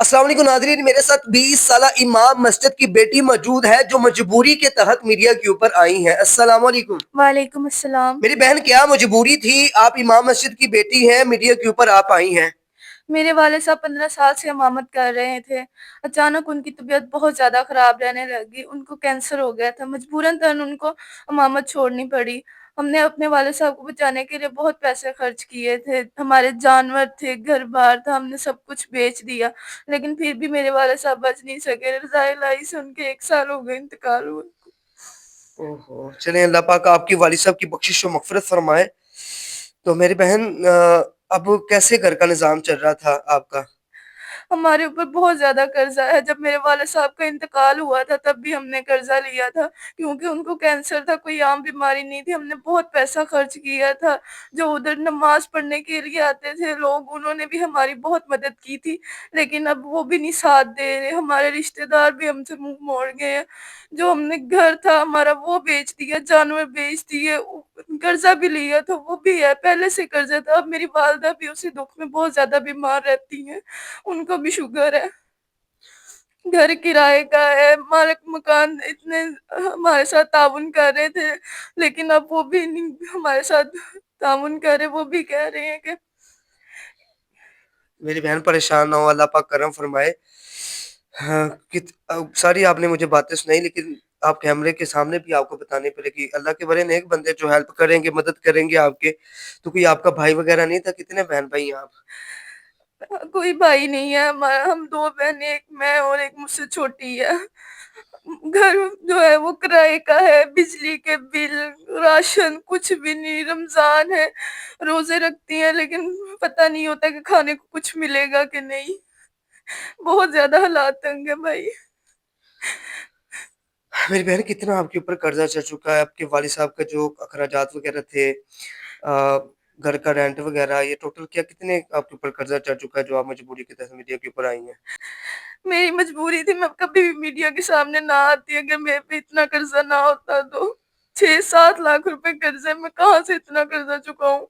السلام علیکم ناظرین، میرے ساتھ 20 سالہ امام مسجد کی بیٹی موجود ہے جو مجبوری کے تحت میڈیا کے اوپر آئی ہیں۔ السلام علیکم۔ وعلیکم السلام۔ میری بہن، کیا مجبوری تھی؟ آپ امام مسجد کی بیٹی ہیں، میڈیا کے اوپر آپ آئی ہیں۔ میرے والد صاحب 15 سال سے امامت کر رہے تھے، اچانک ان کی طبیعت بہت زیادہ خراب رہنے لگی، ان کو کینسر ہو گیا تھا، مجبوراً ان کو امامت چھوڑنی پڑی۔ ہم نے اپنے والد صاحب کو بچانے کے لیے بہت پیسے خرچ کیے تھے، ہمارے جانور تھے، گھر بار تھا، ہم نے سب کچھ بیچ دیا، لیکن پھر بھی میرے والد صاحب بچ نہیں سکے۔ رضاء الہی سے ان کے 1 سال ہو گئے انتقال ہوئے۔ چلیں، اللہ پاک آپ کی والد صاحب کی بخشش و مغفرت فرمائے۔ تو میری بہن، اب کیسے گھر کا نظام چل رہا تھا آپ کا؟ ہمارے اوپر بہت زیادہ قرضہ ہے۔ جب میرے والد صاحب کا انتقال ہوا تھا تب بھی ہم نے قرضہ لیا تھا، کیونکہ ان کو کینسر تھا، کوئی عام بیماری نہیں تھی۔ ہم نے بہت پیسہ خرچ کیا تھا۔ جو ادھر نماز پڑھنے کے لیے آتے تھے لوگ، انہوں نے بھی ہماری بہت مدد کی تھی، لیکن اب وہ بھی نہیں ساتھ دے رہے۔ ہمارے رشتہ دار بھی ہم سے منہ موڑ گئے ہیں۔ جو ہم نے گھر تھا ہمارا وہ بیچ دیا، جانور بیچ دیے، قرضہ بھی لیا تھا وہ بھی ہے، پہلے سے قرضہ تھا۔ اب میری والدہ بھی اسی دکھ میں بہت زیادہ بیمار رہتی ہیں، ان کو بھی شوگر ہے، گھر کرائے کا ہے، مالک مکان اتنے ہمارے ساتھ تعاون کر رہے تھے، لیکن اب وہ بھی نہیں ہمارے ساتھ تعاون کر رہے، وہ بھی کہہ رہے ہیں کہ میری بہن پریشان نہ ہو، اللہ پاک کرم فرمائے۔ ہاں، ساری آپ نے مجھے باتیں سنائی، لیکن آپ کیمرے کے سامنے بھی آپ کو بتانے پڑے گی۔ اللہ کے بڑے نیک بندے جو ہیلپ کریں گے، مدد کریں گے آپ کے، تو کوئی آپ کا بھائی وغیرہ نہیں تھا؟ کتنے بہن بھائی ہیں آپ؟ کوئی بھائی نہیں ہے ہمارا، ہم 2 بہنیں، ایک میں اور ایک مجھ سے چھوٹی ہے۔ گھر جو ہے وہ کرائے کا ہے، بجلی کے بل، راشن کچھ بھی نہیں، رمضان ہے، روزے رکھتی ہیں لیکن پتہ نہیں ہوتا کہ کھانے کو کچھ ملے گا کہ نہیں۔ بہت زیادہ حالات تنگ ہے بھائی۔ میری بہن، کتنا آپ کے اوپر قرضہ چڑھ چکا ہے؟ آپ کے والد صاحب کا جو اخراجات وغیرہ تھے، گھر کا رینٹ وغیرہ، یہ ٹوٹل کتنے آپ کے اوپر قرضہ چڑھ چکا ہے جو آپ مجبوری کے تحت میڈیا کے اوپر آئی ہیں؟ میری مجبوری تھی، میں کبھی بھی میڈیا کے سامنے نہ آتی اگر میرے پہ اتنا قرضہ نہ ہوتا تو۔ 6-7 لاکھ روپے قرضے، میں کہاں سے اتنا قرضہ چکاؤں؟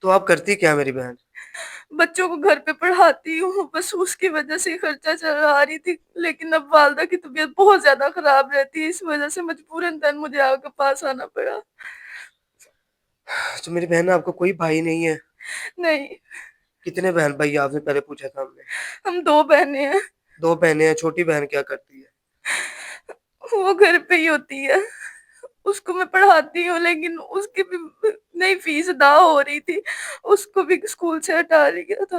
تو آپ کرتی کیا میری بہن؟ بچوں کو گھر پہ پڑھاتی ہوں، بس اس کی وجہ سے خرچہ چلا رہی تھی، لیکن اب والدہ کی طبیعت بہت زیادہ خراب رہتی ہے، اس وجہ سے مجبوراً مجھے آپ کے پاس آنا پڑا۔ تو میری بہن، آپ کو کوئی بھائی نہیں ہے؟ نہیں، کتنے بہن بھائی آپ نے پہلے پوچھا تھا ہم نے؟ ہم 2 بہنیں ہیں۔ 2 بہنیں ہیں۔ چھوٹی بہن کیا کرتی ہے؟ وہ گھر پہ ہی ہوتی ہے، اس کو میں پڑھاتی ہوں، لیکن اس کی بھی نئی فیس ادا ہو رہی تھی، اس کو بھی اسکول سے ہٹا دیا گیا تھا۔